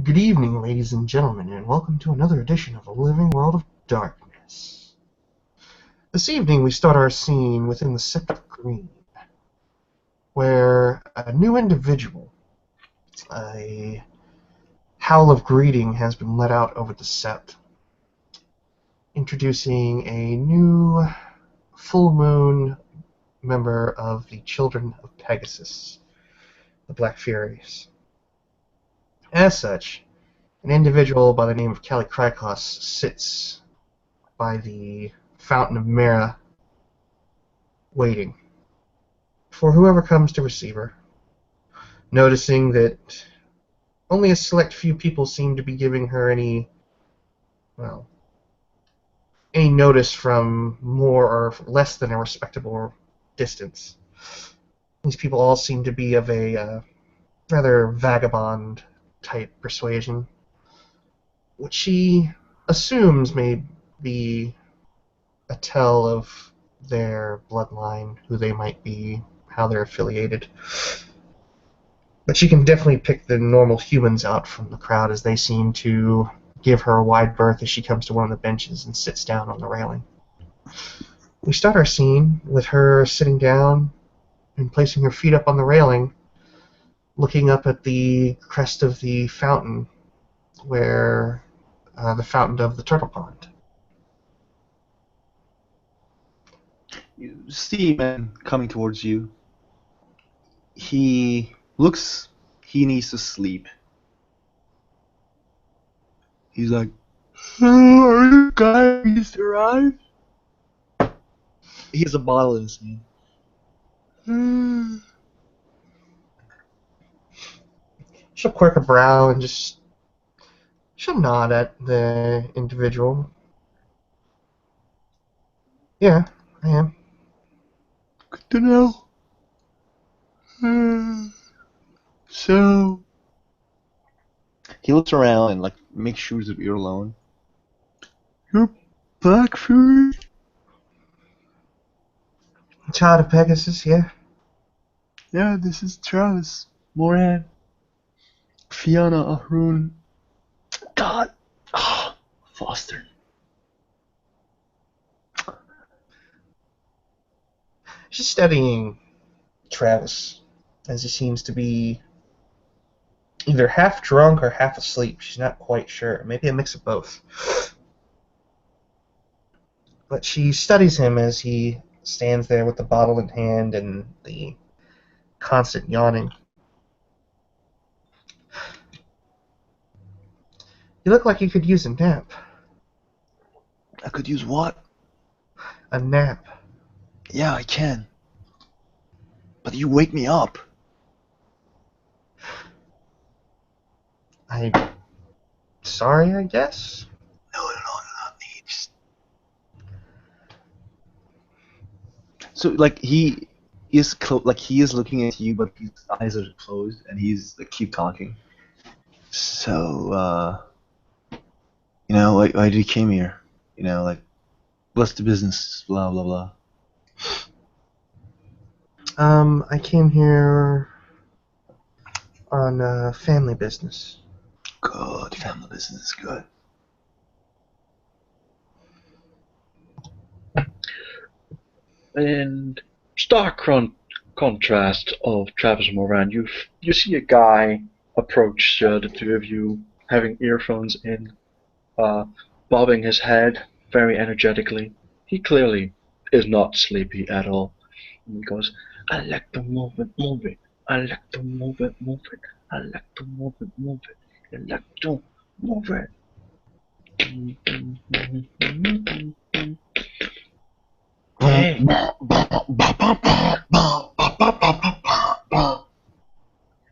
Good evening, ladies and gentlemen, and welcome to another edition of the Living World of Darkness. This evening we start our scene within the Sept of Green, where a new individual, a howl of greeting has been let out over the Sept, introducing a new full moon member of the Children of Pegasus, the Black Furies. As such, an individual by the name of Calicricos sits by the Fountain of Mera, waiting for whoever comes to receive her, noticing that only a select few people seem to be giving her any notice from more or less than a respectable distance. These people all seem to be of a rather vagabond type persuasion, which she assumes may be a tell of their bloodline, who they might be, how they're affiliated. But she can definitely pick the normal humans out from the crowd, as they seem to give her a wide berth as she comes to one of the benches and sits down on the railing. We start our scene with her sitting down and placing her feet up on the railing, looking up at the crest of the fountain, where the fountain of the turtle pond. You see a man coming towards you. He looks, he needs to sleep. He's like, "Are you guys arrived?" He has a bottle in his hand. She'll quirk a brow and she'll nod at the individual. Yeah, I am. Good to know. So he looks around and makes sure that you're alone. You're Black Fury? Child of Pegasus, yeah. Yeah, this is Travis Moran. Fiona Ahroon. God. Foster. She's studying Travis, as he seems to be either half drunk or half asleep. She's not quite sure. Maybe a mix of both. But she studies him as he stands there with the bottle in hand and the constant yawning. You look like you could use a nap. I could use what? A nap. Yeah, I can. But you wake me up. Sorry, I guess? No, not me. So, he is he is looking at you, but his eyes are closed, and he's keep talking. So, why did you came here? What's the business? Blah blah blah. I came here on family business. Good, family business, good. In stark contrast of Travis Moran, you see a guy approach the two of you, having earphones in, bobbing his head very energetically. He clearly is not sleepy at all. And he goes, "I like to move it, move it. I like to move it, move it. I like to move it, move it. I like to move it." Hey.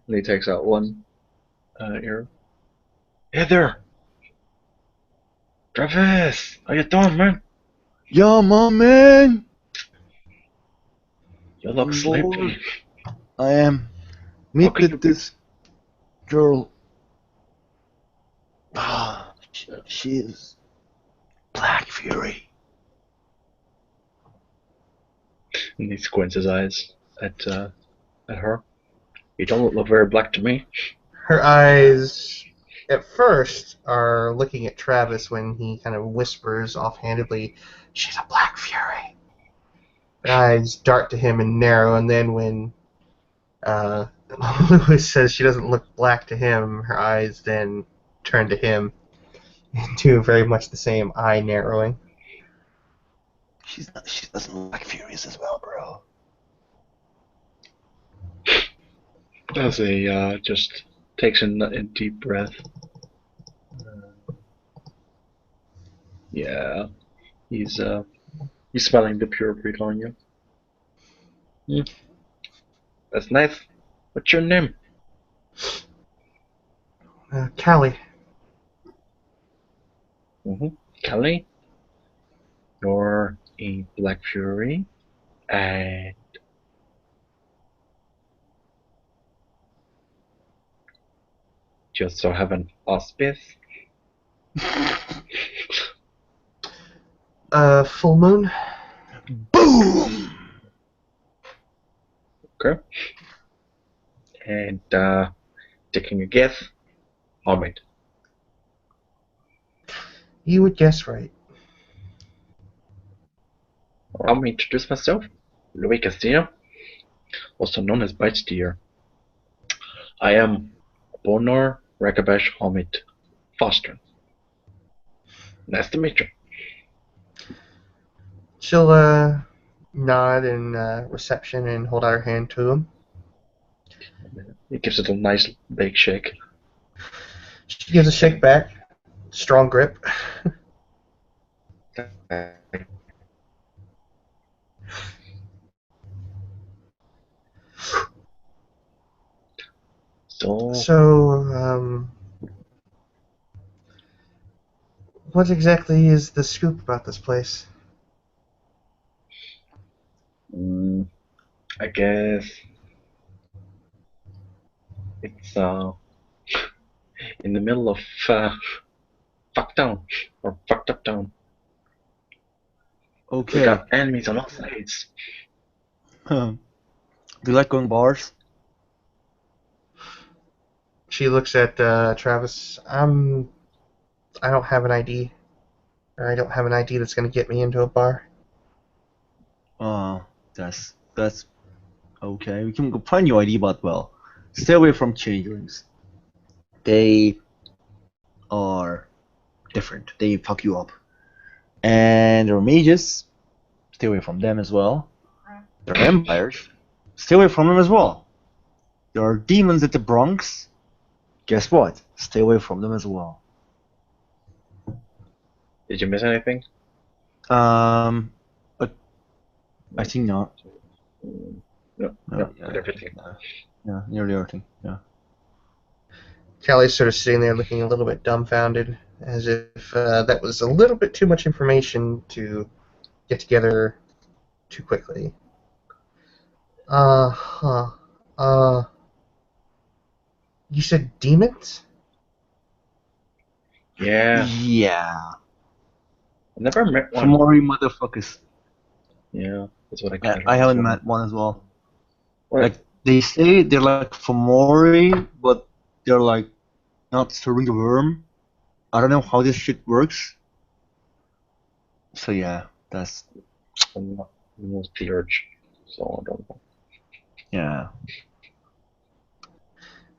And he takes out one ear. "Hey there, Travis. How you doing, man? Yeah, my man. You look sleepy. I am. Meet this girl. She is Black Fury." And he squints his eyes at her. "You don't look very black to me." Her eyes at first are looking at Travis when he kind of whispers offhandedly, "She's a Black Fury." Her eyes dart to him and narrow, and then when Lewis says she doesn't look black to him, her eyes then turn to him into very much the same eye narrowing. She doesn't look like Furious as well, bro. As he just takes in a deep breath. Yeah, he's smelling the pure breed on you. That's nice. What's your name? Callie. Kelly. You're a Black Fury, and you also have an auspice. Full moon. Boom! Okay. And taking a guess, Homid. You would guess right. Allow me to introduce myself. Louis Castillo, also known as Bite Steer. I am Bonor Rakabash Homid Foster. Nice to meet you. She'll nod in reception and hold out her hand to him. He gives it a nice big shake. She gives a shake back. Strong grip. So, what exactly is the scoop about this place? I guess it's in the middle of Fucktown or Fucked Up Town. Okay. We got enemies on all sides. Do you like going bars? She looks at Travis. I don't have an ID. Or I don't have an ID that's going to get me into a bar. That's okay. We can find your ID, but well, stay away from changelings. They are different. They fuck you up. And there are mages. Stay away from them as well. There are vampires. Stay away from them as well. There are demons at the Bronx. Guess what? Stay away from them as well. Did you miss anything? I think not. No, everything. Yeah, nearly everything. Yeah. Callie's sort of sitting there looking a little bit dumbfounded, as if that was a little bit too much information to get together too quickly. You said demons? Yeah. Yeah. I never met one. Fomori motherfuckers. Yeah, that's what I Yeah, got. I haven't met one as well. What? Like, they say they're like Fomori, but they're like not serving the worm. I don't know how this shit works. So yeah, that's I'm not the urge, so I don't know. yeah.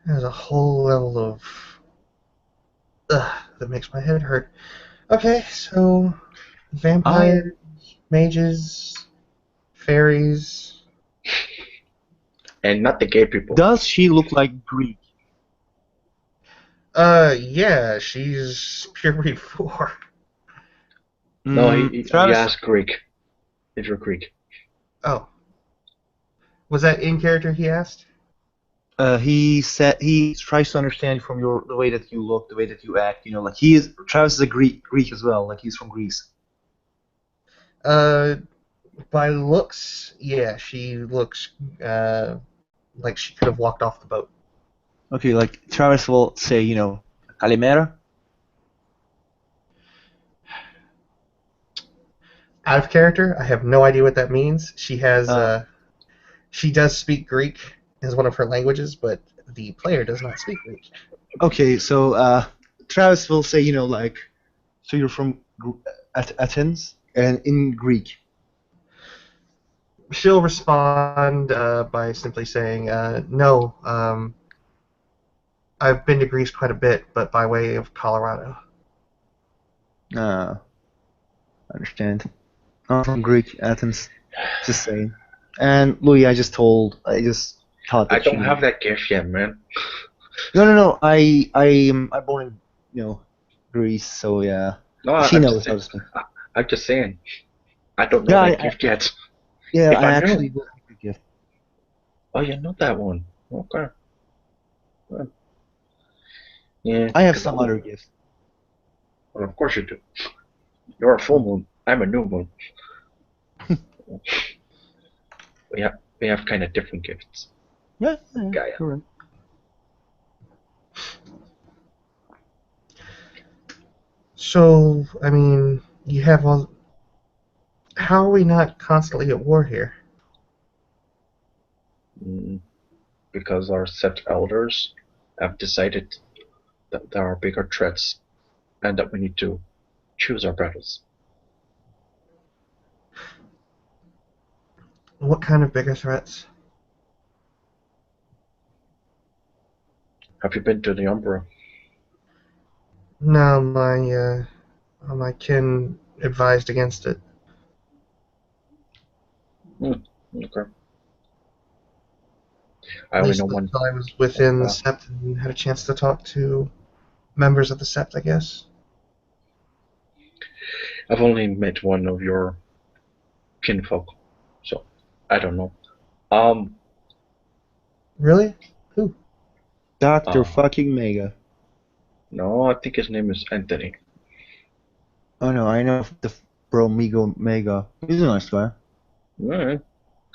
There's a whole level of that makes my head hurt. Okay, so vampires, mages, fairies. And not the gay people. Does she look like Greek? Yeah, she's pure breed 4. No, he Travis, asked Greek. If you're Greek. Oh. Was that in character he asked? he said he tries to understand from the way that you look, the way that you act. You know, like Travis is a Greek as well. Like he's from Greece. By looks, yeah, she looks like she could have walked off the boat. Okay, like Travis will say, you know, Kalimera. Out of character, I have no idea what that means. She has, she does speak Greek as one of her languages, but the player does not speak Greek. Okay, so Travis will say, like, so you're from Athens, and in Greek. She'll respond by simply saying, "No, I've been to Greece quite a bit, but by way of Colorado." I understand. I'm from Greek, Athens. Just saying. And Louis, I just thought I that don't have that gift yet, man. No. I born in Greece, so yeah. No, She I'm just knows saying. how to speak. I'm just saying. I don't know Yeah, that gift yet. yeah. If I I actually knew. will take the gift. Oh, you know that one. Okay. Well, yeah, I have because some other gifts. well, of course you do. You're a full Oh. moon. I'm a new moon. We have kind of different gifts. Yeah, Gaia. correct. So, I mean, you have all. How are we not constantly at war here? Mm, because our set elders have decided that there are bigger threats and that we need to choose our battles. What kind of bigger threats? Have you been to the Umbra? No, my kin advised against it. Okay. I At only least know one. until I was within the Uh, sept and had a chance to talk to members of the sept, I guess. I've only met one of your kinfolk, so I don't know. Um, Really? Who? Dr. uh, fucking Mega. no, I think his name is Anthony. Oh no, I know the bro Migo Mega. He's a nice guy. Alright,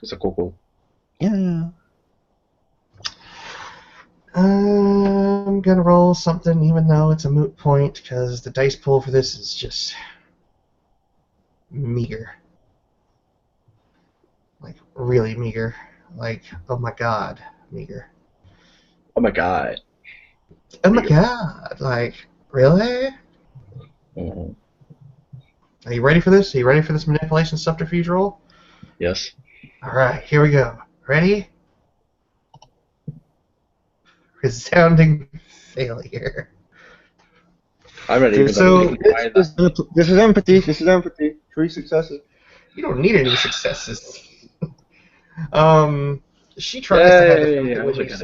it's a cool. Yeah. I'm gonna roll something, even though it's a moot point, because the dice pool for this is just meager. Like, really meager. Like, oh my god, meager. Oh my god. Oh my Meager. god, like, really? Mhm. Are you ready for this? Are you ready for this manipulation subterfuge roll? Yes. Alright, here we go. Ready? Resounding failure. I'm not even gonna So, think about that. This is empathy. This is empathy. 3 successes. you don't need any successes. Um, she tries to hide the fact Yay! that I when was you gonna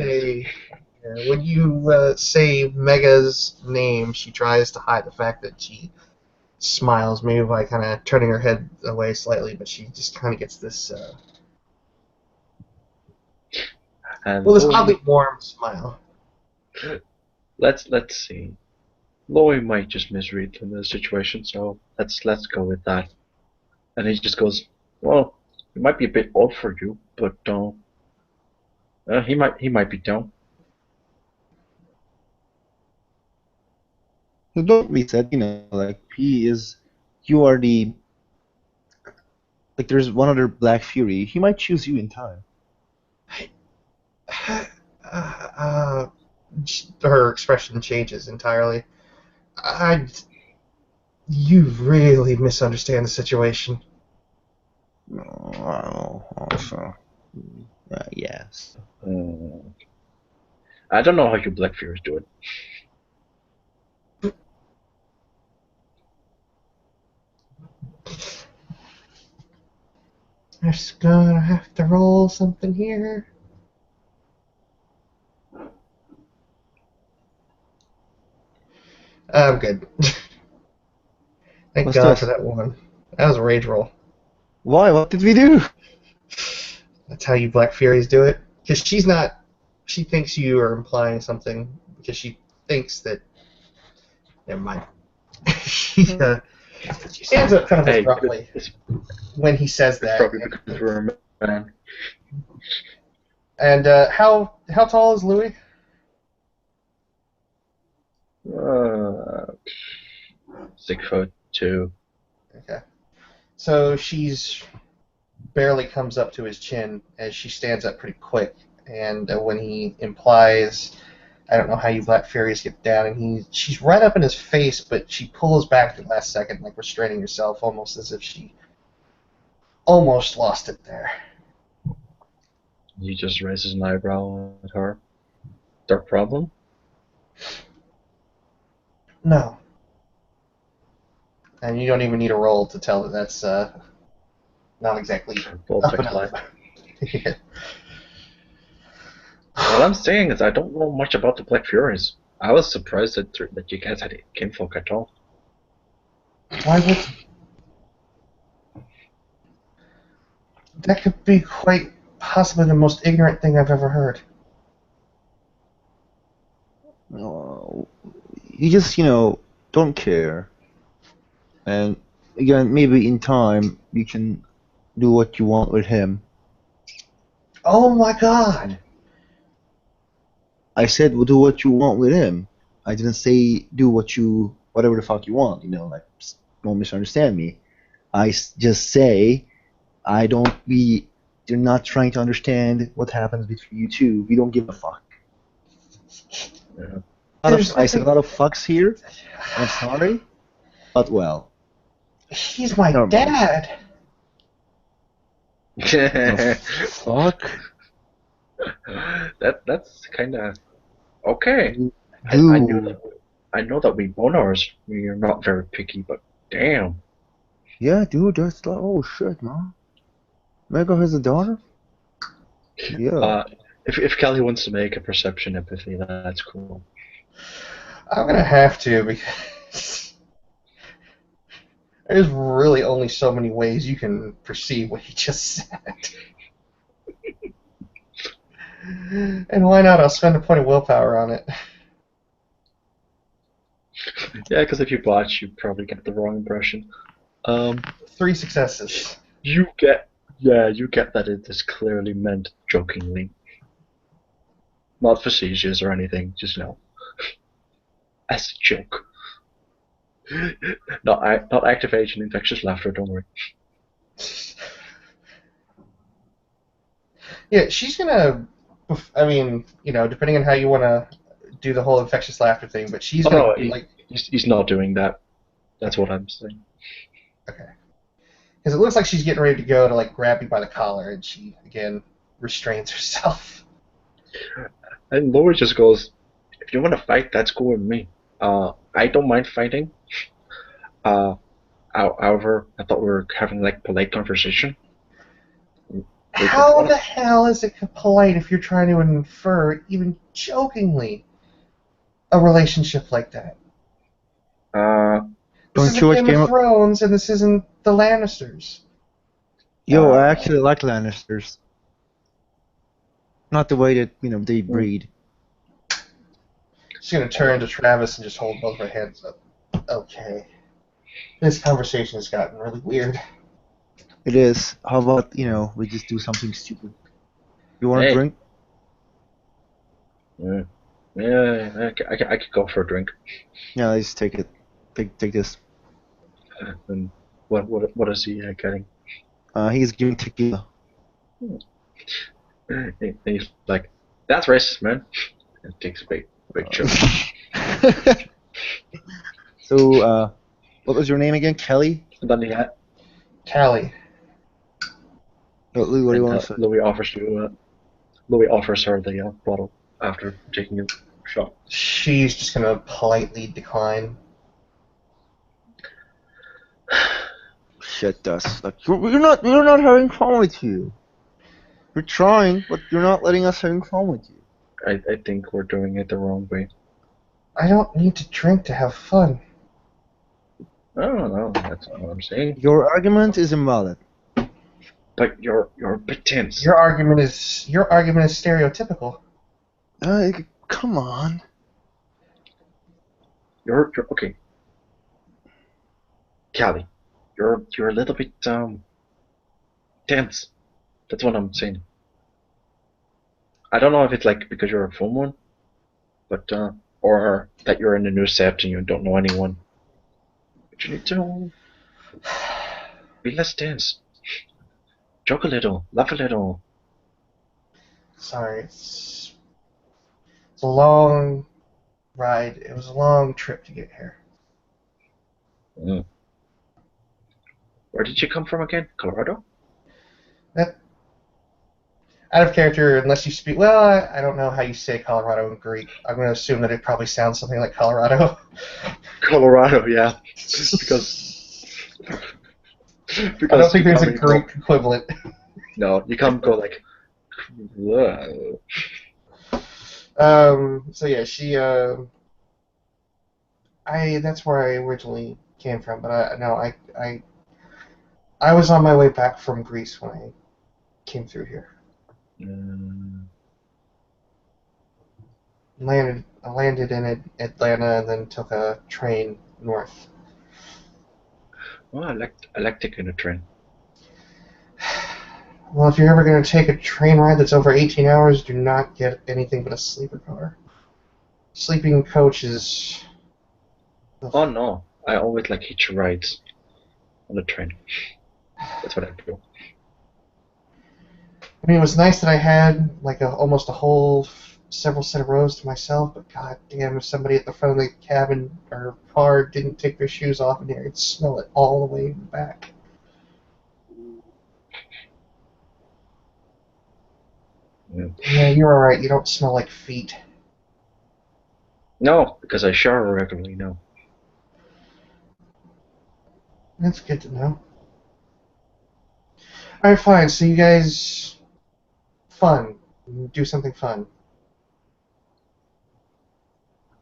ask. say Mega's name, she tries to hide the fact that she smiles, maybe by kind of turning her head away slightly, but she just kind of gets this, And well, this oddly Louis, warm smile. let's see. Louis might just misread the situation, so let's go with that. And he just goes, well, it might be a bit old for you, but he might be down. Don't be said, like you are like there's one other Black Fury. He might choose you in time. Uh, her expression changes entirely. You really misunderstand the situation. Oh, also, yes. Hmm. I don't know how you Black Furies do it. I'm just gonna have to roll something here. I'm good. Thank What's God for this? that one. That was a rage roll. Why? What did we do? That's how you Black Furies do it. Because she's not. She thinks you are implying something. Because she thinks that. Never mind. She stands up kind of Hey, abruptly it's when he says it's that. probably because we're a man. And how tall is Louis? Uh, 6'2". Okay. So she's barely comes up to his chin as she stands up pretty quick. And when he implies I don't know how you Black Furies get down, and she's right up in his face, but she pulls back at the last second, like restraining herself, almost as if she almost lost it there. He just raises an eyebrow at her. Their problem? No. And you don't even need a roll to tell that that's not exactly Full up and text line. up. Yeah. What I'm saying is I don't know much about the Black Furies. I was surprised that you guys had kinfolk at all. Why would... That could be quite possibly the most ignorant thing I've ever heard. You just, don't care. And again, maybe in time you can do what you want with him. Oh my god! I said do what you want with him. I didn't say do whatever the fuck you want. Don't misunderstand me. Just say you're not trying to understand what happens between you two. We don't give a fuck. Yeah. I said a lot of fucks here. I'm sorry, but well. He's my Never mind. dad! Fuck. That's kind of okay. Dude. I know that we boners, we're not very picky, but damn. Yeah, dude, that's like, oh shit, man. Mega has a daughter? Yeah. If Kelly wants to make a perception empathy, that's cool. I'm gonna have to, because there's really only so many ways you can perceive what he just said. And why not? I'll spend a point of willpower on it. Yeah, because if you botch, you probably get the wrong impression. 3 successes. You get that it is clearly meant jokingly, not facetious or anything. Just as a joke. Not activation, infectious laughter. Don't worry. Yeah, she's gonna. I mean, depending on how you want to do the whole infectious laughter thing, but she's gonna he's not doing that. That's what I'm saying. Okay. Because it looks like she's getting ready to go to grab you by the collar, and she again restrains herself. And Lori just goes, "If you want to fight, that's cool with me. I don't mind fighting. However, I thought we were having polite conversation." How the hell is it polite if you're trying to infer, even jokingly, a relationship like that? This isn't Game of Thrones, and this isn't the Lannisters. Yo, I actually like Lannisters. Not the way that, they breed. She's going to turn to Travis and just hold both her hands up. Okay. This conversation has gotten really weird. It is. How about, we just do something stupid? You want a drink? Yeah, I could go for a drink. Yeah, let's take it. Take this. And what is he getting? He's giving tequila. And he's like, "That's racist, man." And takes a big chunk. So, what was your name again? Kelly? And then he had Callie. What do you want to say? Louis offers her the bottle after taking a shot. She's just going to politely decline. Shit, Dust. We're not having fun with you. We're trying, but you're not letting us having fun with you. I think we're doing it the wrong way. I don't need to drink to have fun. No, that's not what I'm saying. Your argument is invalid. But you're a bit tense. Your argument is stereotypical. Come on. You're okay. Callie, you're a little bit tense. That's what I'm saying. I don't know if it's because you're a full moon, but or that you're in a new set and you don't know anyone. But you need to be less tense. Joke a little, laugh a little. Sorry, it's It's a long ride. It was a long trip to get here. Mm. Where did you come from again? Colorado? That out of character, unless you speak. Well, I don't know how you say Colorado in Greek. I'm going to assume that it probably sounds something like Colorado. Colorado, yeah. because I don't because think you there's can't a really go. Greek equivalent. No, you can't go like. So yeah, she. That's where I originally came from, but I was on my way back from Greece when I came through here. Mm. I landed in Atlanta and then took a train north. Well, I like taking a train. Well, if you're ever going to take a train ride that's over 18 hours, do not get anything but a sleeper car. Sleeping coach is. Ugh. Oh no, I always like hitch rides on the train. That's what I do. I mean, it was nice that I had like almost a whole several set of rows to myself, but god damn, if somebody at the front of the cabin or car didn't take their shoes off in here, I'd smell it all the way in the back. Mm. Yeah, you're alright, you don't smell like feet. No, because I shower regularly. No. That's good to know. Alright, fine, so you guys. Fun. Do something fun.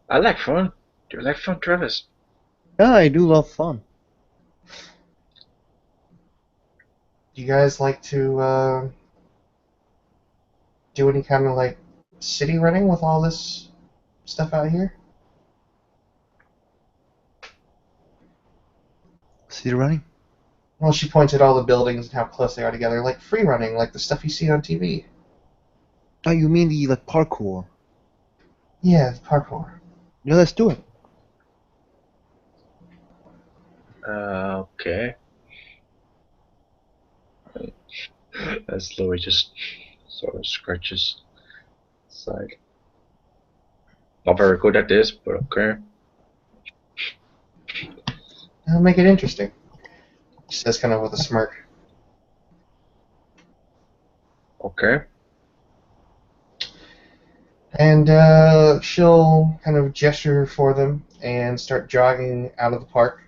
I like fun. Do you like fun, Travis? Yeah, I do love fun. Do you guys like to do any kind of like city running with all this stuff out here? City running? Well, she points at all the buildings and how close they are together, like free running, like the stuff you see on TV. Oh, you mean the like parkour? Yeah, the parkour. Yeah, let's do it. Okay. As Louis just sort of scratches side. Not very good at this, but okay. That'll make it interesting. She says, kind of with a smirk. Okay. And she'll kind of gesture for them and start jogging out of the park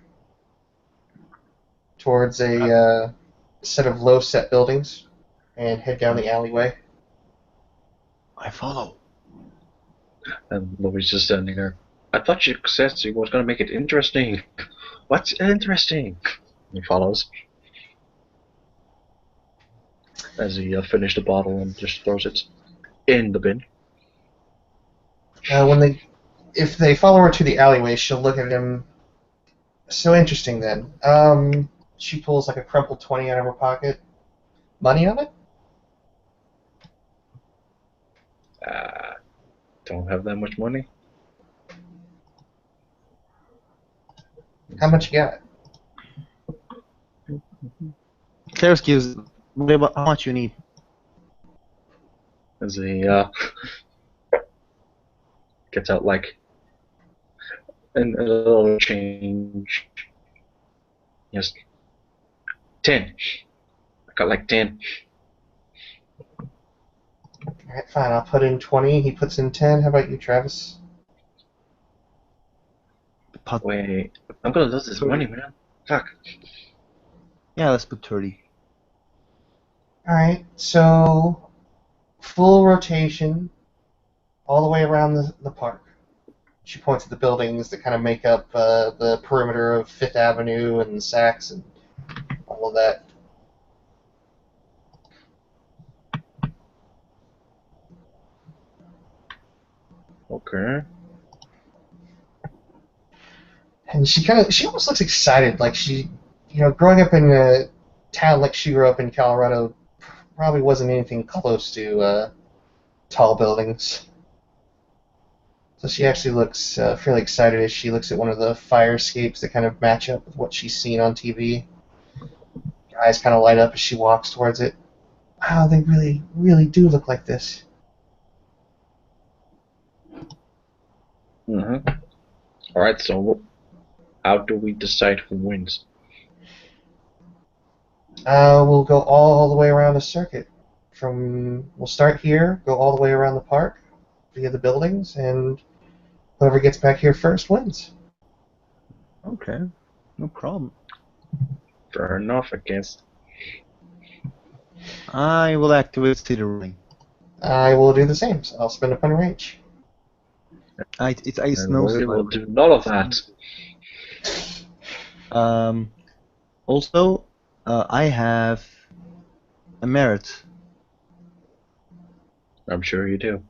towards a set of low-set buildings and head down the alleyway. I follow. And Louis just standing there. I thought you said she was gonna make it interesting. What's interesting? He follows as he finished the bottle and just throws it in the bin. If they follow her to the alleyway, she'll look at him. So interesting then. She pulls like a crumpled 20 out of her pocket. Money on it? Uh, don't have that much money. How much you got? Claire's gives. What about how much you need? As he gets out like and a little change. Yes, 10. I got like 10. Alright, fine. I'll put in 20. He puts in 10. How about you, Travis? Wait, I'm gonna lose this money, man. Fuck. Yeah, let's put 30. Alright, so full rotation all the way around the park. She points at the buildings that kind of make up the perimeter of Fifth Avenue and Saks and all of that. Okay. And she almost looks excited, like growing up in a town like she grew up in Colorado probably wasn't anything close to tall buildings. So she actually looks fairly excited as she looks at one of the fire escapes that kind of match up with what she's seen on TV. Her eyes kind of light up as she walks towards it. Wow, they really, really do look like this. Mm-hmm. Alright, so how do we decide who wins? We'll go all the way around the circuit. We'll start here, go all the way around the park via the buildings, and whoever gets back here first wins. Okay, no problem. Fair enough, I guess. I will activate city running. I will do the same. So I'll spend a point of rage. It's ice And snow. we will do none of that. Also, I have a merit I'm sure you do.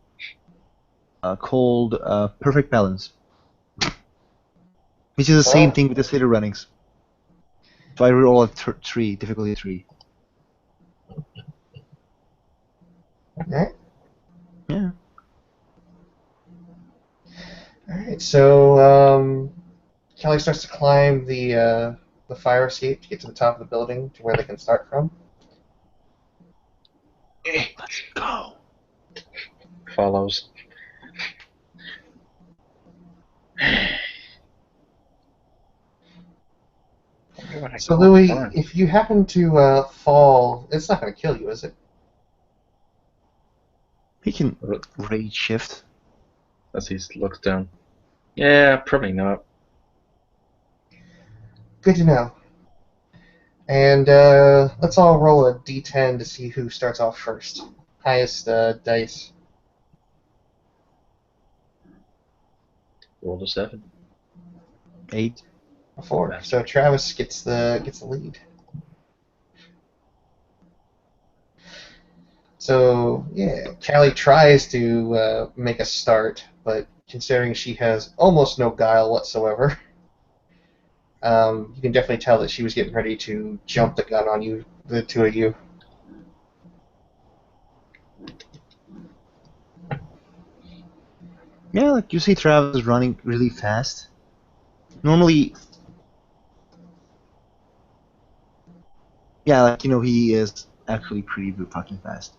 called perfect balance, which is the same thing with the city runnings. So I roll at 3, difficulty 3. Alright. Yeah. Alright, so Kelly starts to climb the fire escape to get to the top of the building to where they can start from. Let's go. Follows. So Louis, if you happen to fall, it's not going to kill you, is it? He can rage shift. As he looks down. Yeah, probably not. Good to know. And let's all roll a d10 to see who starts off first. Highest dice. Roll the 7. 8. A 4. So Travis gets the lead. So yeah, Callie tries to make a start, but considering she has almost no guile whatsoever, you can definitely tell that she was getting ready to jump the gun on you, the two of you. Yeah, like you see Travis is running really fast. Normally, yeah, like, he is actually pretty fucking fast.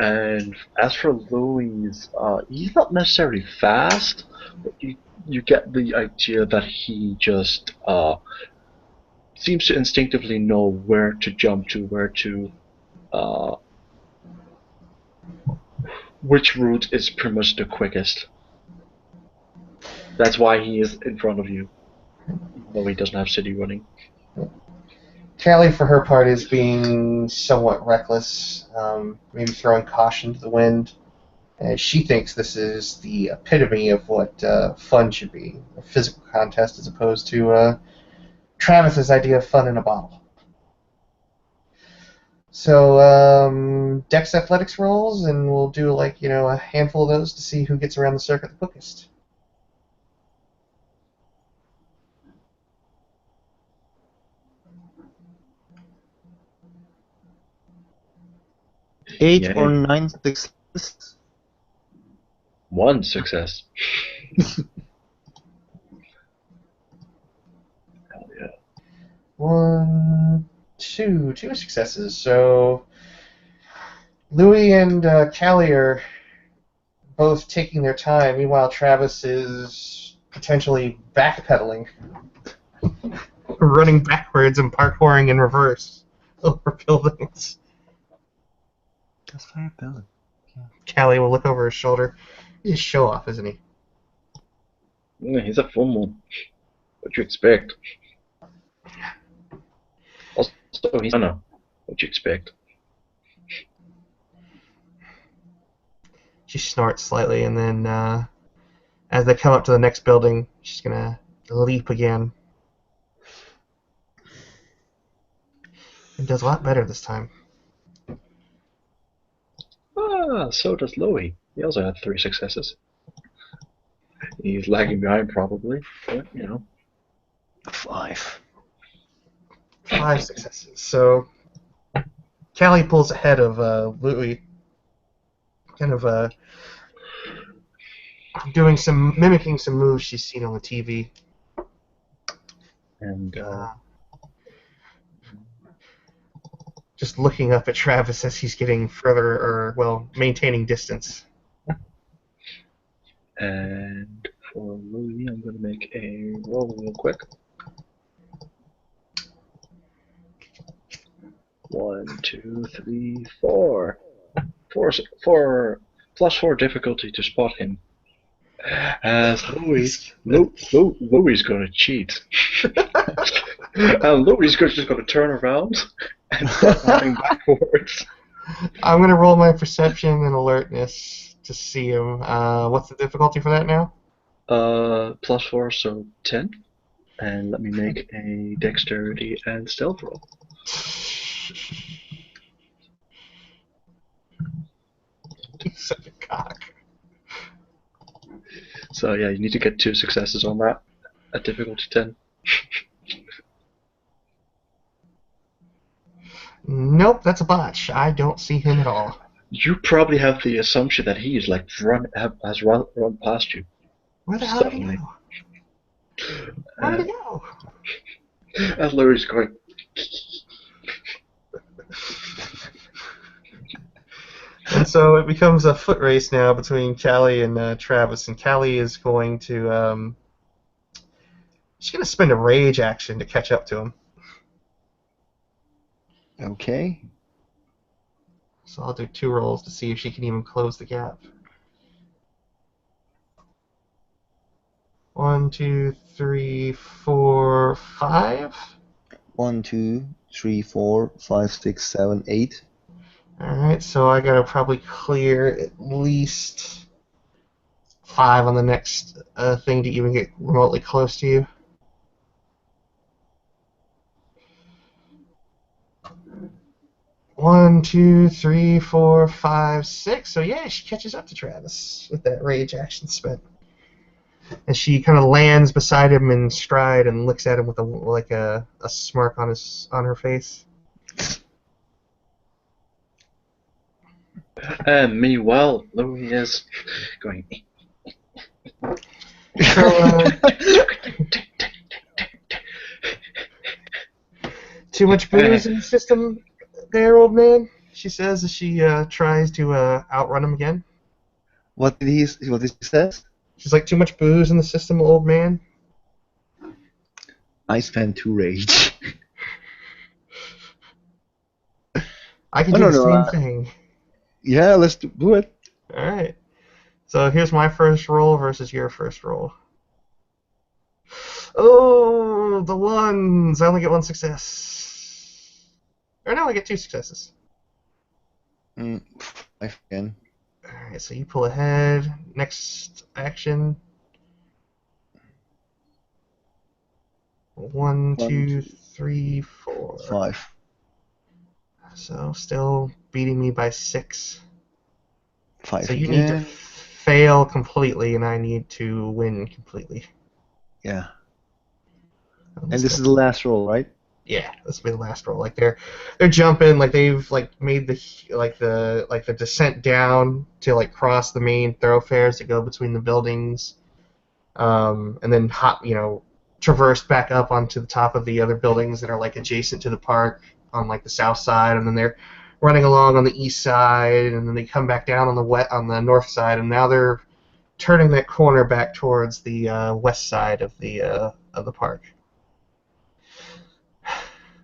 And as for Louis, he's not necessarily fast, but you get the idea that he just seems to instinctively know where to jump to, which route is pretty much the quickest. That's why he is in front of you, even though he doesn't have city running. Callie, for her part, is being somewhat reckless, maybe throwing caution to the wind. As she thinks this is the epitome of what fun should be, a physical contest as opposed to Travis's idea of fun in a bottle. So, Dex Athletics rolls, and we'll do a handful of those to see who gets around the circuit the quickest. Eight Yay. or 9 successes. 1 success. Hell yeah. 1, 2 successes. So, Louis and Callie are both taking their time. Meanwhile, Travis is potentially backpedaling, running backwards and parkouring in reverse over buildings. That's fire building. Callie will look over his shoulder. He's a show off, isn't he? Yeah, he's a full moon. What you expect? Also, he's Anna. What you expect? She snorts slightly, and then as they come up to the next building, she's gonna leap again. And does a lot better this time. So does Louis. He also had 3 successes. He's lagging behind probably, but 5. 5 successes. So Callie pulls ahead of Louis, kind of mimicking some moves she's seen on the TV. And Just looking up at Travis as he's getting further, maintaining distance. And for Louis, I'm going to make a roll real quick. 1, 2, 3, 4. Four plus 4 difficulty to spot him. As Louis gonna cheat. And Louis just gonna turn around and start running backwards. I'm gonna roll my perception and alertness to see him. What's the difficulty for that now? Plus 4, so 10. And let me make a dexterity and stealth roll. He's such a cock. So yeah, you need to get 2 successes on that at difficulty 10. Nope, that's a botch. I don't see him at all. You probably have the assumption that he is like has run past you. Where the hell did he Suddenly. go? Where did he go? And Louis going. And so it becomes a foot race now between Callie and Travis, and Callie is going to she's going to spend a rage action to catch up to him. Okay. So I'll do 2 rolls to see if she can even close the gap. 1, 2, 3, 4, 5. 1, 2, 3, 4, 5, 6, 7, 8. Alright, so I gotta probably clear at least 5 on the next thing to even get remotely close to you. One, 2, 3, 4, 5, 6. So yeah, she catches up to Travis with that rage action spent. And she kind of lands beside him in stride and looks at him with a smirk on her face. And meanwhile, Louis is going. So, too much booze in the system there, old man? She says as she tries to outrun him again. What did he say? She's like, too much booze in the system, old man? I spent 2 rage. I can do the same thing. Yeah, let's do it. Alright. So here's my first roll versus your first roll. Oh, the ones! I only get 1 success. Or no, I get 2 successes. 5 again. Alright, so you pull ahead. Next action. 1, 2, 3, 4. 5. So still beating me by 6. 5 So you again. need to fail completely, and I need to win completely. Yeah. And this is the last roll, right? Yeah, this will be the last roll. Like they're jumping, like they've like made the descent down to like cross the main thoroughfares that go between the buildings, and then traverse back up onto the top of the other buildings that are like adjacent to the park on like the south side, and then they're running along on the east side, and then they come back down on the north side, and now they're turning that corner back towards the west side of the park.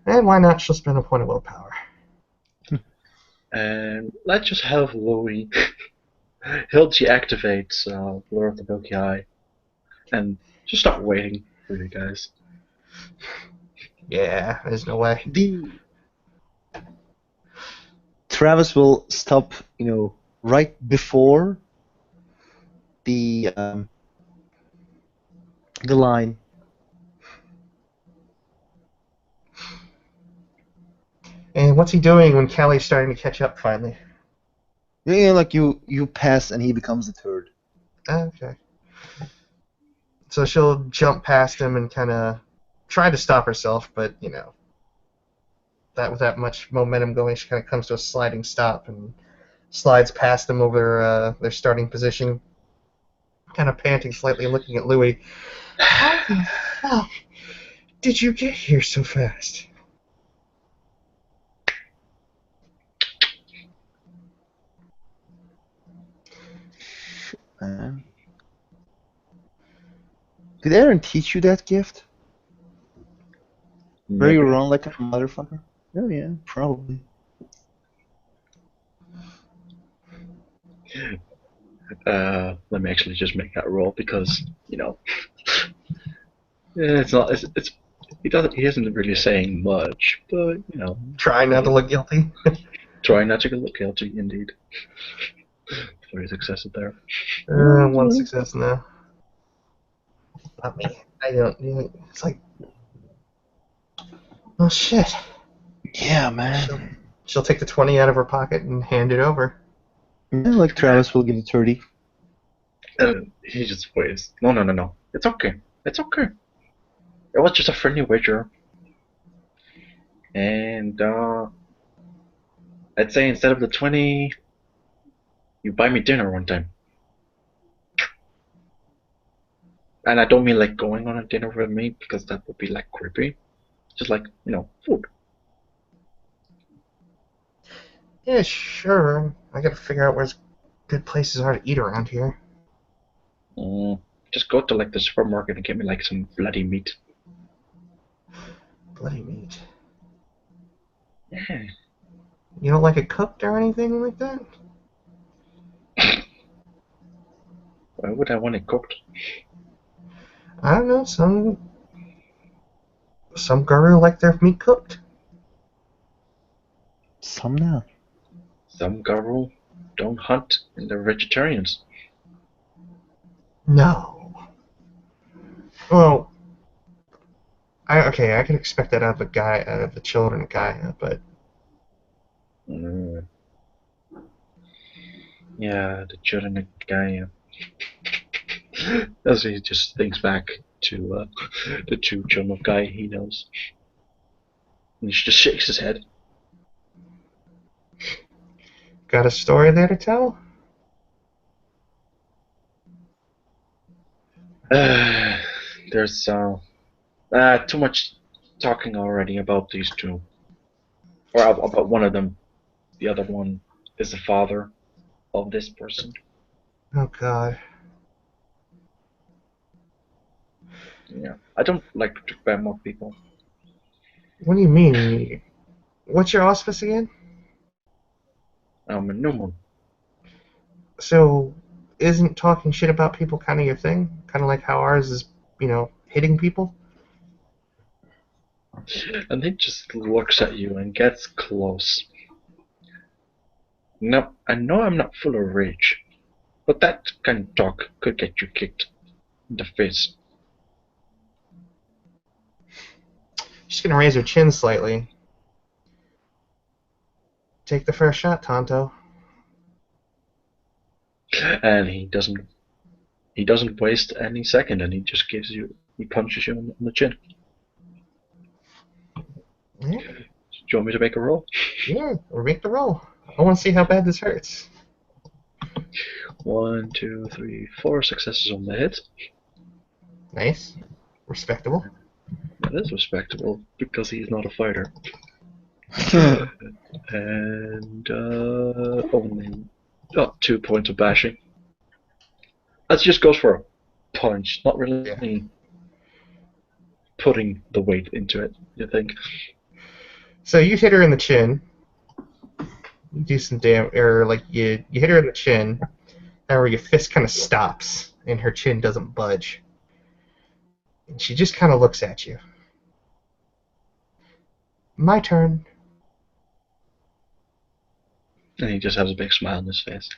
And why not? She'll spend a point of willpower. And let's just have Louis. He'll deactivate Blur of the Milky Eye and just start waiting for you guys. Yeah, there's no way. Travis will stop, right before the line. And what's he doing when Callie's starting to catch up finally? Yeah, like you pass and he becomes the third. Okay. So she'll jump past him and kind of try to stop herself, but that with that much momentum going, she kind of comes to a sliding stop and slides past them over their starting position, kind of panting slightly and looking at Louis. How the fuck did you get here so fast? Did Aaron teach you that gift? Were you Maybe. wrong like a motherfucker? Oh yeah, probably. Let me actually just make that roll because it's not. It's he doesn't. He isn't really saying much, but Try not to look guilty. trying not to look guilty. Indeed, 3 successes there. One success now. Not me. I don't. It's like, oh shit. Yeah, man. She'll take the 20 out of her pocket and hand it over. Yeah, like Travis will give it 30. He just waves. No. It's okay. It's okay. It was just a friendly wager. And I'd say instead of the 20, you buy me dinner one time. And I don't mean like going on a dinner with me because that would be like creepy. Just like, food. Yeah, sure. I gotta figure out where good places are to eat around here. Just go to like the supermarket and get me like some bloody meat. Bloody meat. Yeah. You don't like it cooked or anything like that? Why would I want it cooked? I don't know. Some guru like their meat cooked. Some now. Some Garo don't hunt and they're vegetarians. No. Well, I can expect that out of the children of Gaia, but Yeah, the children guy. As he just thinks back to the 2 children of guy he knows. And he just shakes his head. got a story there to tell? There's too much talking already about these 2. Or about one of them. The other one is the father of this person. Oh God. Yeah. I don't like to badmouth people. What do you mean? What's your auspice again? I'm a new moon. So, isn't talking shit about people kind of your thing? Kind of like how ours is, hitting people? And he just looks at you and gets close. No, I know I'm not full of rage, but that kind of talk could get you kicked in the face. She's gonna raise her chin slightly. Take the first shot, Tonto. And he doesn't waste any second, and he punches you on the chin. Yeah, Do you want me to make a roll? yeah, or make the roll. I want to see how bad this hurts. 1, 2, 3, 4 successes on the hit. Nice. Respectable. That is respectable because he's not a fighter. And only 2 points of bashing. That just goes for a punch, not really putting the weight into it, you think? So you hit her in the chin. You do some you hit her in the chin. However, your fist kind of stops, and her chin doesn't budge. And she just kind of looks at you. My turn. And he just has a big smile on his face.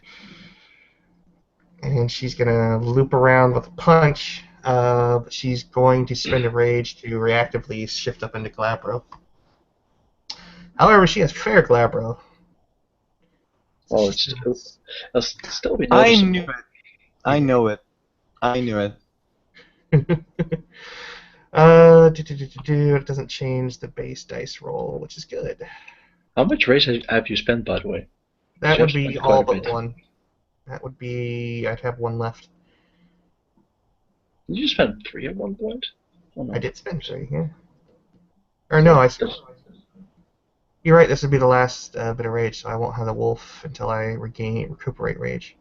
And she's gonna loop around with a punch. But she's going to spend a rage to reactively shift up into Glabro. However, she has fair Glabro. Oh, it'll still be I noticeable. knew it. I know it. I knew it. It doesn't change the base dice roll, which is good. How much rage have you spent, by the way? That would be all but bit. one. That would be... I'd have one left. Did you spend 3 at one point? Oh, no. I did spend 3, yeah. Or no, You're right, this would be the last bit of rage, so I won't have the wolf until I recuperate rage.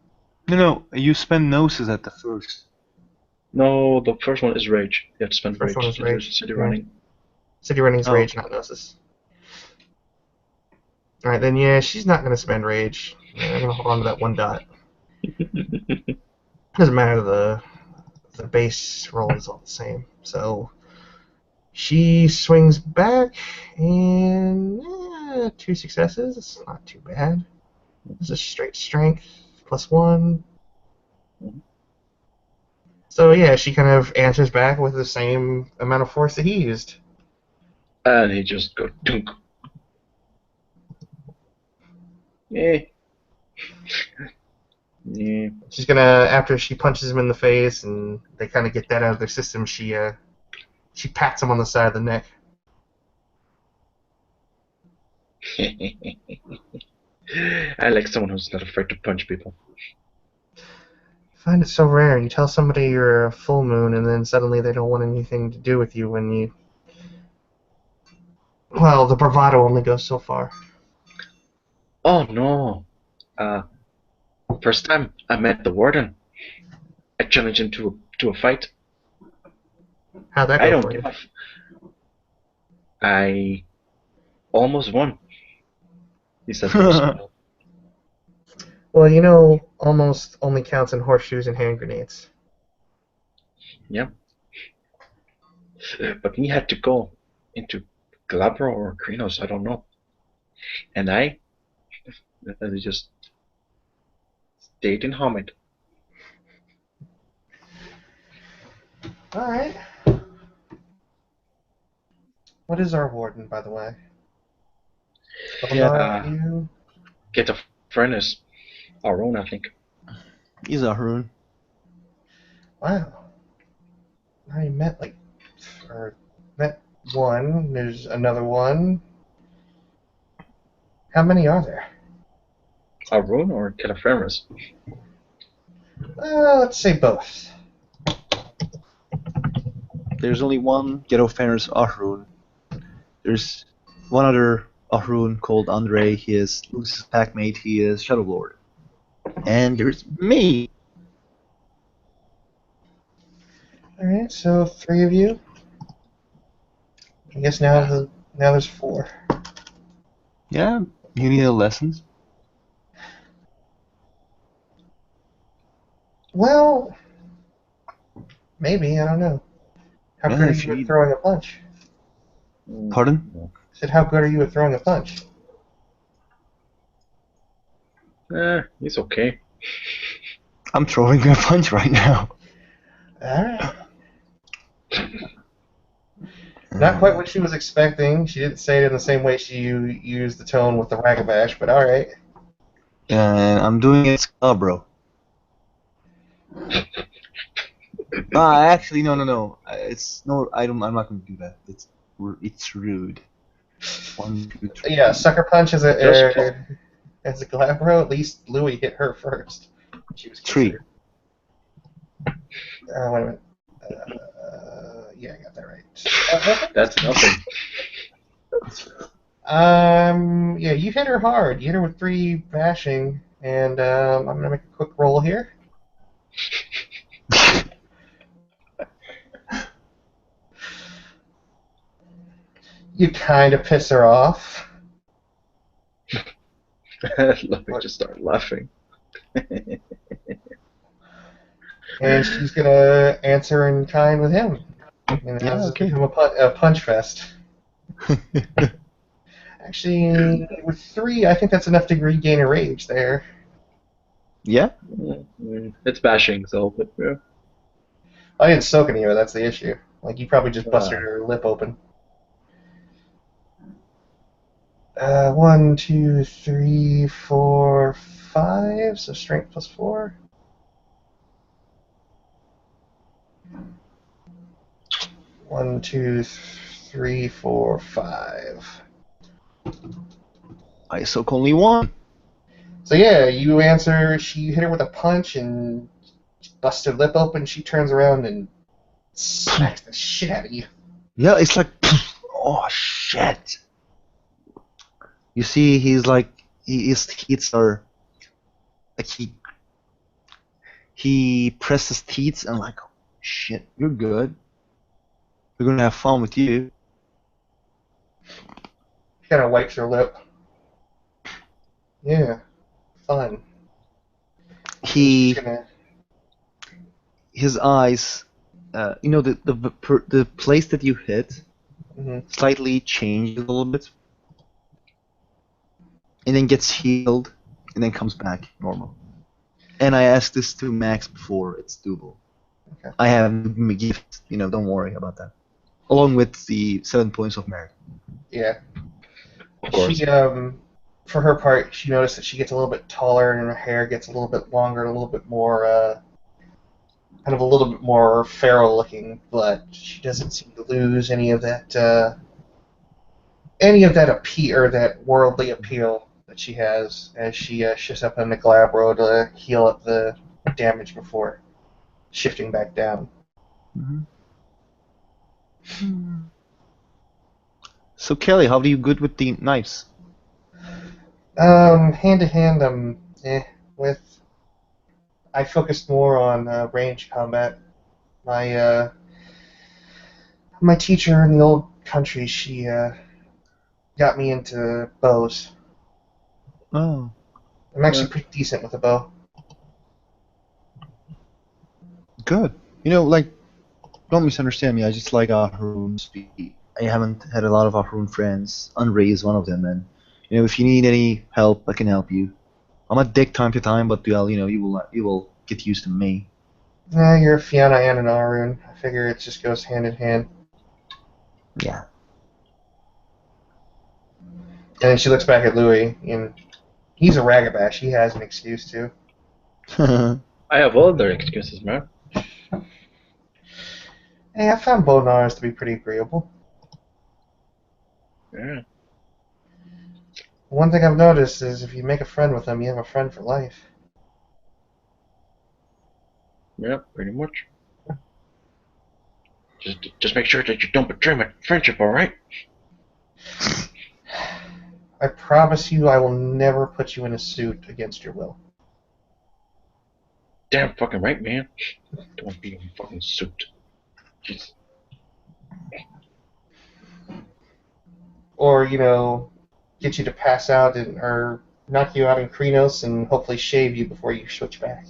No, you spend noses at the first. No, the first one is rage. You have to spend First one rage is into rage. city Yeah. running. City running's Oh. rage, not gnosis. Alright, then yeah, she's not going to spend rage. I'm going to hold on to that 1 dot. Doesn't matter, the base roll is all the same. So she swings back, and 2 successes. It's not too bad. This is straight strength, +1. So yeah, she kind of answers back with the same amount of force that he used. And he just go dunk. Yeah. Yeah. She's gonna, after she punches him in the face and they kind of get that out of their system, she pats him on the side of the neck. I like someone who's not afraid to punch people. I find it so rare. You tell somebody you're a full moon, and then suddenly they don't want anything to do with you when you. Well, the bravado only goes so far. Oh no. First time I met the warden, I challenged him to a fight. How'd that I go don't for you? give a I almost won. He says with a smile. Well, you know, almost only counts in horseshoes and hand grenades. Yeah. But he had to go into Glabro or Krinos, I don't know. And I just stayed in Hamid. Alright. What is our warden, by the way? Yeah. You. Get a furnace. Our own, I think. He's a Haroon. Wow. I met met 1. There's another one. How many are there? Arun or Calaferris? Let's say both. There's only one Ghetto Fenris Ahroon. There's one other Ahroon called Andre. He is Luke's packmate. He is Shadow Lord. And there's me. Alright, so 3 of you. I guess now there's 4. Yeah, you need lessons. Well, maybe, I don't know. How Yeah, good are if you you at need. throwing a punch? Pardon? I said, how good are you at throwing a punch? He's okay. I'm throwing a punch right now. Alright. Not quite what she was expecting. She didn't say it in the same way she used the tone with the Ragabash, but alright. And I'm doing it bro. Actually, no. It's no. I'm not going to do that. It's rude. 1, 2, 3. Yeah, Sucker Punch as Just a Glabro. At least Louis hit her first. She was 3. considered. Wait a minute. Yeah, I got that right. that's nothing. Yeah, you hit her hard. You hit her with 3 bashing, and I'm gonna make a quick roll here. You kind of piss her off. Let me just start laughing. And she's gonna answer in kind with him. And Yeah, this has okay. become a punch fest. Actually, with 3, I think that's enough to regain a rage there. Yeah? It's bashing, so, but yeah. I didn't soak any of it, that's the issue. Like, you probably just busted her lip open. 1, 2, 3, 4, 5, so strength +4. One, 2, 3, 4, 5. I soak only 1. So yeah, you answer. She hit her with a punch and busted her lip open. She turns around and smacks the shit out of you. Yeah, it's like, oh shit. You see, he's like, his teeth are, like he presses teeth and like, shit, you're good. We're gonna have fun with you. She kind of wipes her lip. Yeah, fun. She's gonna. His eyes, the place that you hit Mhm. slightly changes a little bit, and then gets healed, and then comes back normal. And I asked this to Max before; it's doable. Okay. I have a gift, don't worry about that. Along with the 7 points of merit. Yeah. Of course. She for her part, she noticed that she gets a little bit taller and her hair gets a little bit longer, and a little bit more kind of a little bit more feral looking, but she doesn't seem to lose any of that appeal or that worldly appeal that she has as she shifts up on the Glabro to heal up the damage before shifting back down. Mm-hmm. So Kelly, how do you good with the knives? Hand to hand, I'm with. I focused more on range combat. My my teacher in the old country, she got me into bows. Oh, I'm actually pretty decent with a bow. good. Don't misunderstand me. I just like Ahroons. I haven't had a lot of Ahroon friends. Unray is one of them, and if you need any help, I can help you. I'm a dick time to time, but well, you will get used to me. You're a Fianna and an Arun. I figure it just goes hand in hand. Yeah. And then she looks back at Louis, and he's a ragabash. He has an excuse too. I have other excuses, man. Hey, I found Bonars to be pretty agreeable. Yeah. One thing I've noticed is if you make a friend with them, you have a friend for life. Yeah, pretty much. Just make sure that you don't betray my friendship, alright? I promise you I will never put you in a suit against your will. Damn fucking right, man. Don't want to be in a fucking suit. Jeez. Or, get you to pass out or knock you out in Krenos and hopefully shave you before you switch back.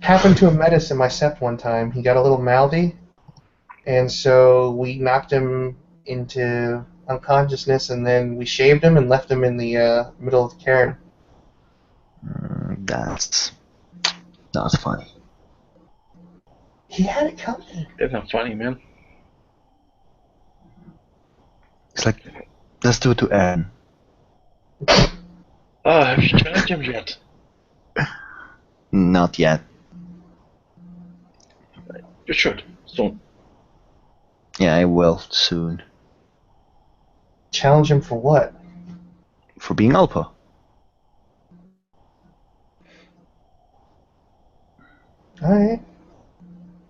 Happened to a Metis in my sept one time. He got a little mouthy, and so we knocked him into unconsciousness, and then we shaved him and left him in the middle of the cairn. That's not funny. He had it coming. That's not funny, man. It's like, let's do it to Aaron. Have you challenged him yet? Not yet. You should. Soon. Yeah, I will soon. Challenge him for what? For being Alpha. Alright.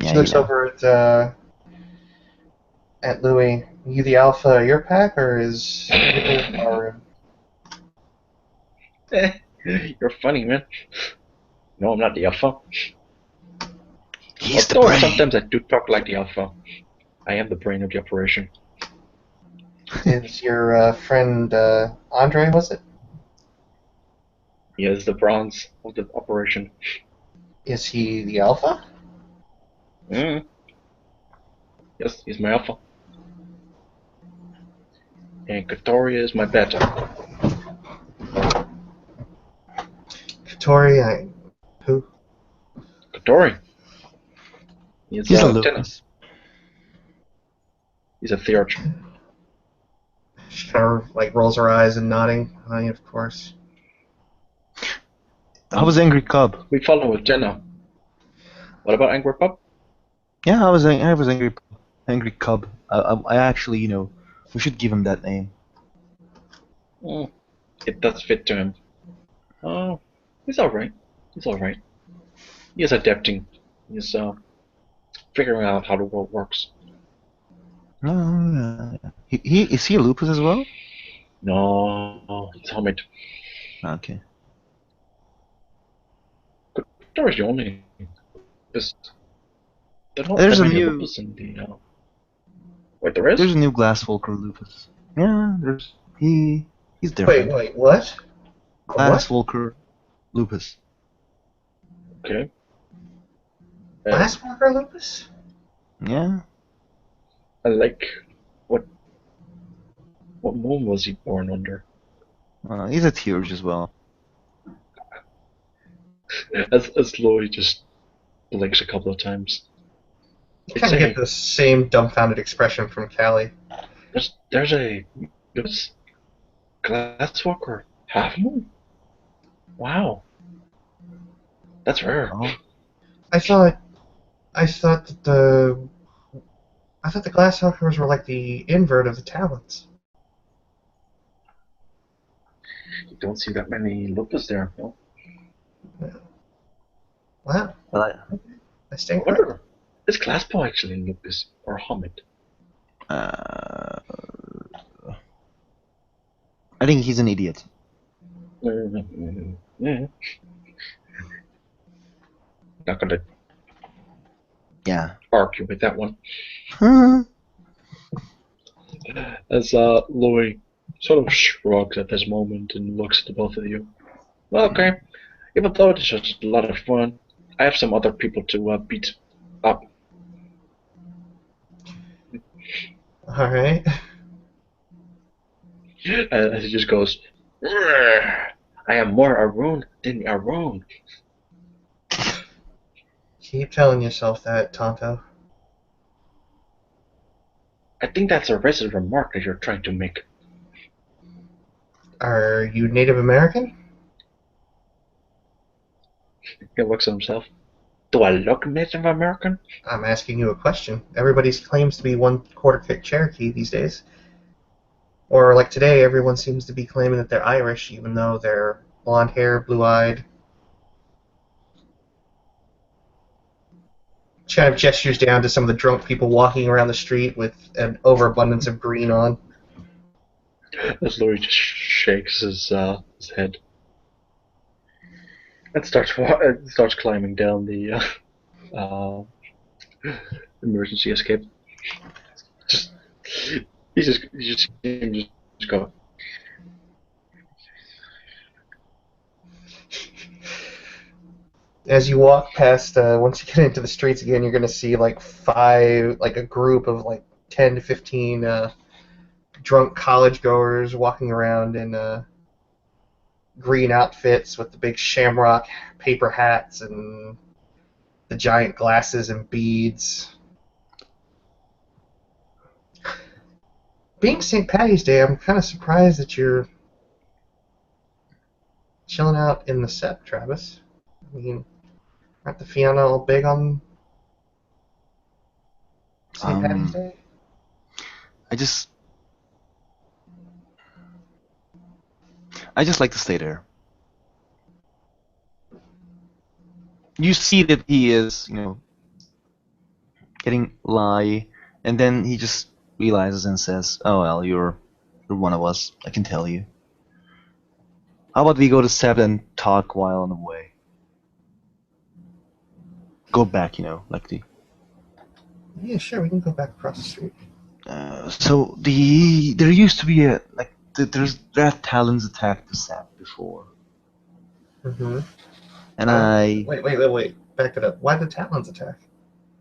Yeah, She looks over at Louis. You the alpha of your pack, or is Arun? You're funny, man. No, I'm not the alpha. He's the Although brain. sometimes I do talk like the alpha. I am the brain of the operation. Is your friend Andre, was it? He is the bronze of the operation. Is he the alpha? Mm. Yes, he's my alpha. And Katoria is my beta. Katori, who? Katori. He's He's a Lieutenant. Lucas. He's a theurge. She kind of rolls her eyes and nodding. Of course. How was Angry Cub? We follow Jenna. What about Angry Pup? Yeah, I was Angry Cub. I actually, we should give him that name. It does fit to him. Oh, he's alright. He's alright. He is adapting. He's figuring out how the world works. Oh, yeah. He is he a Lupus as well? No, he's a hermit. Okay. There was the only lupus. There are not There's that a many new lupus in the. Wait, there is? there's a new Glasswalker Lupus. Yeah, he's different. Wait, what? What? Glasswalker Lupus. Okay. Uh, Glasswalker lupus? Yeah. I like. What what moon was he born under? He's a Teurge as well. As Lloyd just blinks a couple of times. You It's kind of get a. the same dumbfounded expression from Callie. There's a. Lupus Glasswalker half moon? Wow. That's rare. Oh, I thought, I thought that the, I thought the Glasswalkers were like the invert of the Talons. You don't see that many lupus there, no? Wow, well, I I stand corrected. wonder, is Glasspaw actually lupus or Homid? uh, I think he's an idiot. Yeah. Not gonna Yeah. argue with that one. Huh. As Louis sort of shrugs at this moment and looks at the both of you. Well, okay, even though this was a lot of fun, I have some other people to beat up. All right. As he just goes, "Rrr, I am more Arun than Arun. Keep telling yourself that, Tonto. I think that's a racist remark that you're trying to make. Are you Native American? He looks at himself. Do I look Native American? I'm asking you a question. Everybody claims to be one quarter Cherokee these days. Or like today, everyone seems to be claiming that they're Irish, even though they're blonde hair, blue eyed. Kind of gestures down to some of the drunk people walking around the street with an overabundance of green on. As Louis just shakes his head and starts climbing down the uh, emergency escape. Just you just see him just go. As you walk past, once you get into the streets again, you're going to see like a group of like 10 to 15 drunk college goers walking around in green outfits with the big shamrock paper hats and the giant glasses and beads. Being St. Patty's Day, I'm kind of surprised that you're chilling out in the set, Travis. I mean, aren't the Fiona all big on St. Patty's Um, Day? I just I just like to stay there. You see that he is, getting lie, and then he just realizes and says, "Oh well, you're one of us. I can tell you. How about we go to Seven and talk while on the way? Go back, like the." Yeah, sure, we can go back across the street. So there used to be there's that Talons attacked the Sap before, Mm-hmm. and I Wait. Back it up. Why did the Talons attack?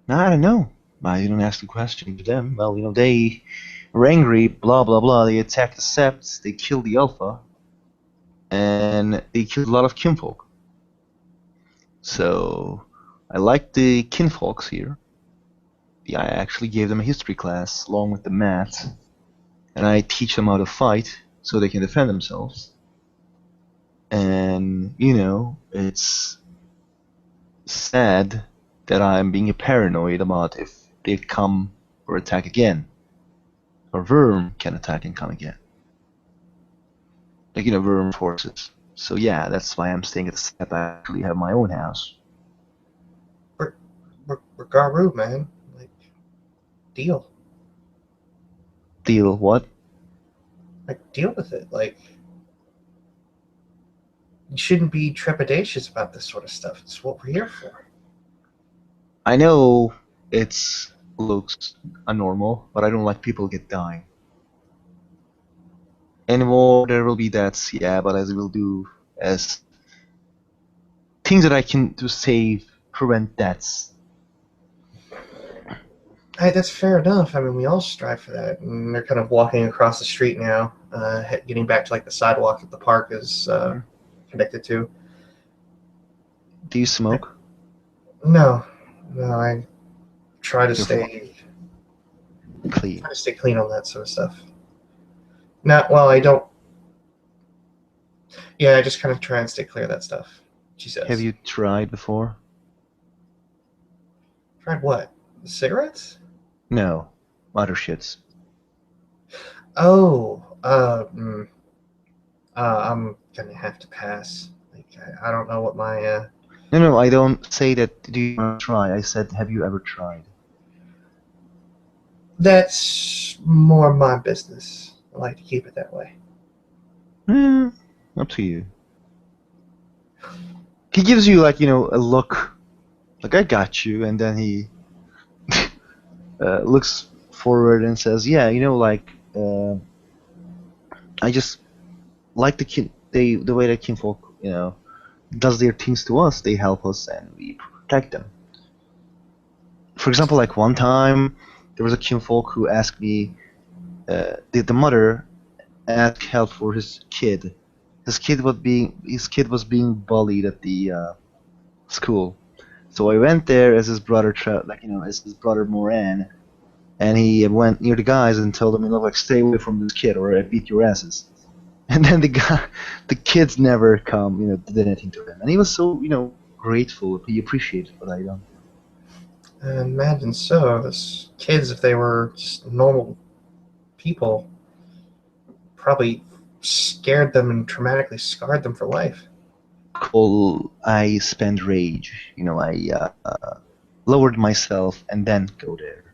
I don't know. I didn't ask the question to them. Well, they were angry, blah blah blah. They attacked the Septs, they killed the Alpha, and they killed a lot of kinfolk. So I like the kinfolks here. Yeah, I actually gave them a history class along with the math, and I teach them how to fight so they can defend themselves. And it's sad that I'm being paranoid about if they come or attack again, or Worm can attack and come again. Like Worm forces. So yeah, that's why I'm staying at the Sap. I actually have my own house. We're Garu, man. Like, deal. Deal what? Like, deal with it. Like, You shouldn't be trepidatious about this sort of stuff. It's what we're here for. I know it's looks abnormal, but I don't like people get dying. Anymore, there will be deaths, yeah, but as we'll do as things that I can to save, prevent deaths. Hey, that's fair enough. I mean, we all strive for that. And they're kind of walking across the street now, getting back to like the sidewalk that the park is connected to. Do you smoke? No, no, I try to You're stay clean. clean on that sort of stuff. Not well, I don't. Yeah, I just kind of try and stay clear of that stuff. She Have says. you tried before? Tried what? Cigarettes? No, other shits. Oh, I'm gonna have to pass. Like, I don't know what my No, I don't say that. Do you want to try? I said, have you ever tried? That's more my business. I like to keep it that way. Hmm, up to you. He gives you like a look, like I got you, and then he looks forward and says, yeah, I just like the way that kinfolk does their things to us. They help us and we protect them. For example, like one time there was a kinfolk who asked me, the mother asked help for his kid. His kid was being bullied at the school. So I went there as his brother, as his brother Moran, and he went near the guys and told them, like, stay away from this kid or I beat your asses. And then the kids never did anything to him, and he was so, grateful. He appreciated what I done. I imagine so. Those kids, if they were just normal people, probably scared them and traumatically scarred them for life. I spent rage. I lowered myself and then go there.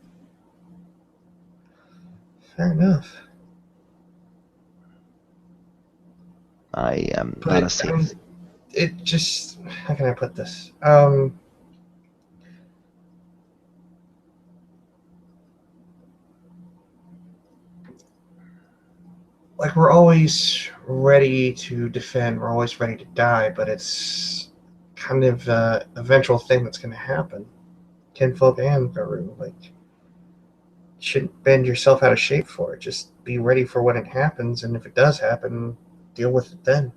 Fair enough. I am not a But I saint. mean, it just how can I put this? Like we're always ready to defend, we're always ready to die, but it's kind of eventual thing that's going to happen. Kinfolk and Garu, like, you shouldn't bend yourself out of shape for it. Just be ready for when it happens, and if it does happen, deal with it then.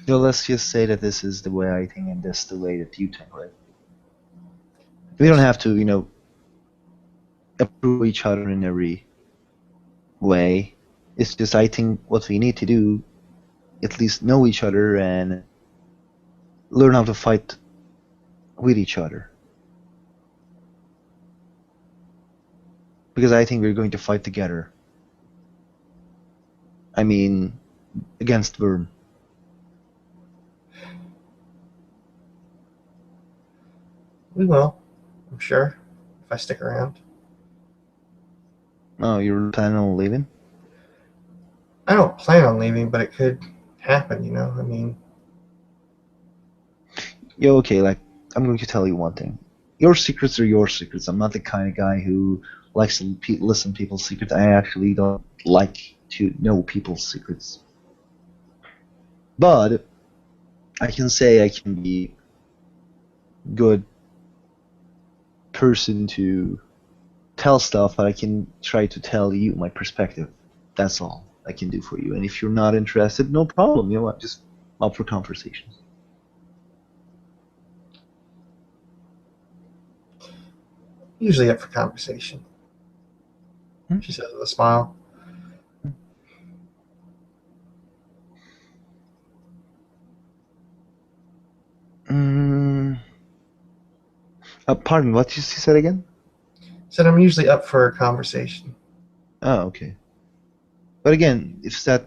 Let's just say that this is the way I think and this is the way that you think, right? I We don't guess have to, approve each other in every way. It's just I think what we need to do, at least know each other and learn how to fight with each other. Because I think we're going to fight together. I mean, against Worm. we will, I'm sure, if I stick around. Oh, you're planning on leaving? I don't plan on leaving, but it could happen, you know? I mean, Yeah, okay, like, I'm going to tell you one thing. Your secrets are your secrets. I'm not the kind of guy who likes to listen to people's secrets. I actually don't like to know people's secrets. But I can say I can be a good person to tell stuff, but I can try to tell you my perspective. That's all I can do for you. And if you're not interested, no problem. I'm just up for conversations. usually up for conversation, Hmm? she says with a smile. Mm, pardon, what you said again? Said I'm usually up for a conversation. Oh, okay. But again, it's that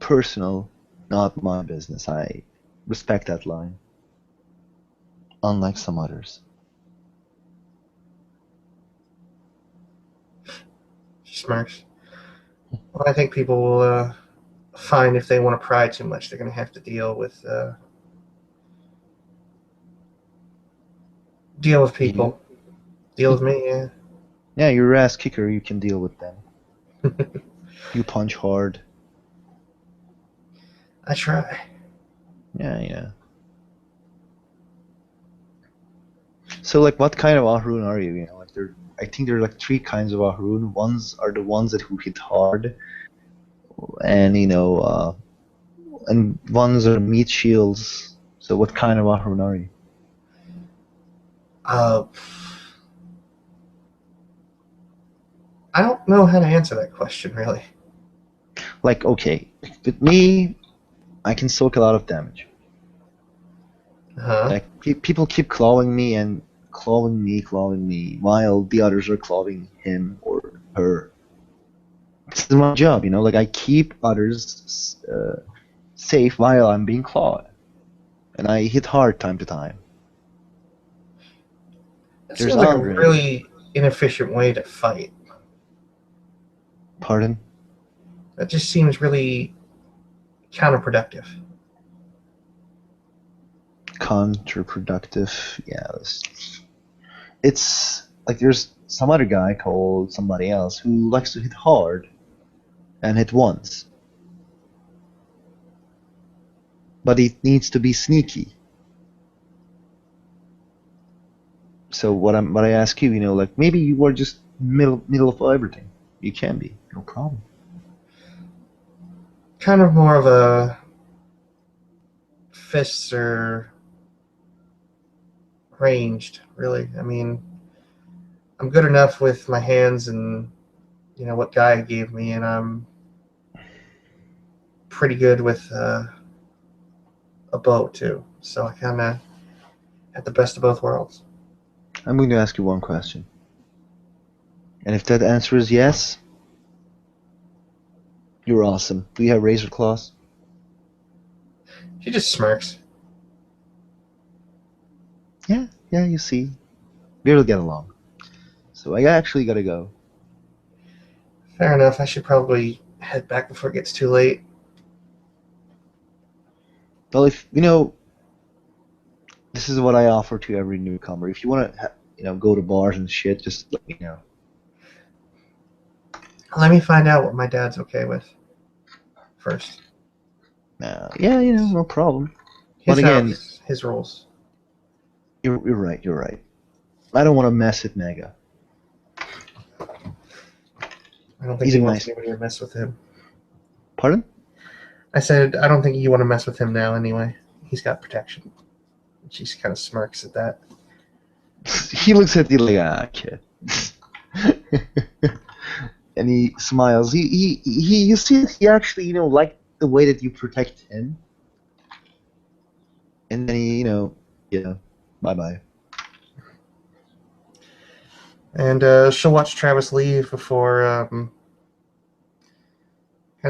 personal, not my business. I respect that line, unlike some others. She smirks. Well, I think people will find if they want to pry too much, they're going to have to deal with You? people. Deal with me, yeah. Yeah, you're a ass kicker. You can deal with them. You punch hard. I try. Yeah, yeah. So, like, what kind of Ahroon are you? You know, like, I think there are like three kinds of Ahroon. Ones are the ones that who hit hard, and and ones are meat shields. So, what kind of Ahroon are you? Uh, I don't know how to answer that question, really. Like, okay, with me, I can soak a lot of damage. Huh? Like, people keep clawing me, while the others are clawing him or her. This is my job, you know. Like, I keep others safe while I'm being clawed, and I hit hard time to time. That There's seems like a Andre. really inefficient way to fight. Pardon? That just seems really counterproductive. Counterproductive. Yeah, it's like there's some other guy called somebody else who likes to hit hard and hit once, but he needs to be sneaky. So what I ask you, you know, like maybe you are just middle of everything. You can be, no problem. Kind of more of a fists or ranged, really. I mean, I'm good enough with my hands and what Guy gave me, and I'm pretty good with a bow too. So I kind of had the best of both worlds. I'm going to ask you one question, and if that answer is yes, you're awesome. Do you have razor claws? She just smirks. Yeah, yeah. You see, we'll get along. So I actually gotta go. Fair enough. I should probably head back before it gets too late. Well, if you know, this is what I offer to every newcomer. If you want to, go to bars and shit, just let me know. Let me find out what my dad's okay with first. Yeah, no problem. But His again, house, his rules. you're right. You're right. I don't want to mess with Mega. I don't think He's a he wants nice. anybody to mess with him. Pardon? I said I don't think you want to mess with him now anyway. He's got protection. She kind of smirks at that. He looks at you like kid, and he smiles. You see, he actually, liked the way that you protect him, and then yeah, bye bye. And she'll watch Travis leave before kind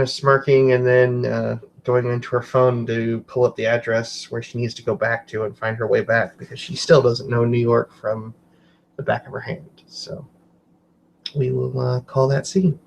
of smirking and then going into her phone to pull up the address where she needs to go back to and find her way back because she still doesn't know New York from the back of her hand. So we will call that scene.